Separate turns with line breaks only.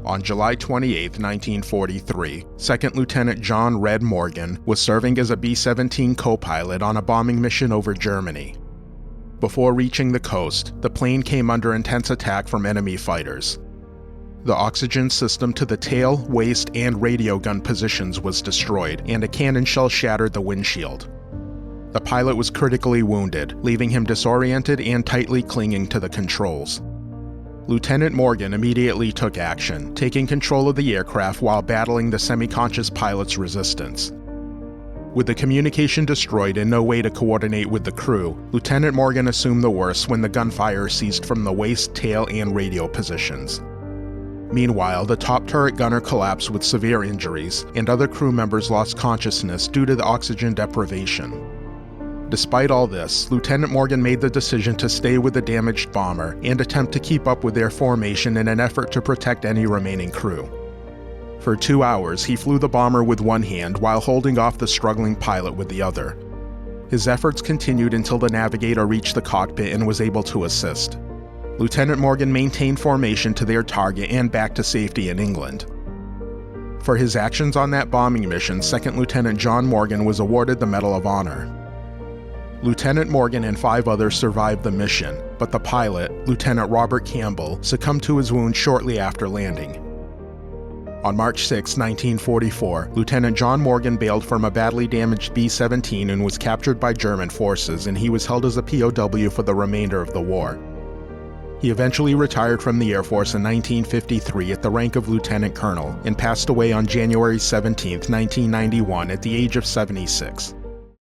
On July 28, 1943, Second Lieutenant John "Red" Morgan was serving as a B-17 copilot on a bombing mission over Germany. Before reaching the coast, the plane came under intense attack from enemy fighters. The oxygen system to the tail, waist, and radio gun positions was destroyed, and a cannon shell shattered the windshield. The pilot was critically wounded, leaving him disoriented and tightly clinging to the controls. Lieutenant Morgan immediately took action, taking control of the aircraft while battling the semiconscious pilot's resistance. With the communication destroyed and no way to coordinate with the crew, Lieutenant Morgan assumed the worst when the gunfire ceased from the waist, tail, and radio positions. Meanwhile, the top turret gunner collapsed with severe injuries, and other crew members lost consciousness due to the oxygen deprivation. Despite all this, Lieutenant Morgan made the decision to stay with the damaged bomber and attempt to keep up with their formation in an effort to protect any remaining crew. For 2 hours, he flew the bomber with one hand while holding off the struggling pilot with the other. His efforts continued until the navigator reached the cockpit and was able to assist. Lieutenant Morgan maintained formation to their target and back to safety in England. For his actions on that bombing mission, Second Lieutenant John Morgan was awarded the Medal of Honor. Lieutenant Morgan and 5 others survived the mission, but the pilot, Lieutenant Robert Campbell, succumbed to his wounds shortly after landing. On March 6, 1944, Lieutenant John Morgan bailed from a badly damaged B-17 and was captured by German forces, and he was held as a POW for the remainder of the war. He eventually retired from the Air Force in 1953 at the rank of Lieutenant Colonel and passed away on January 17, 1991 at the age of 76.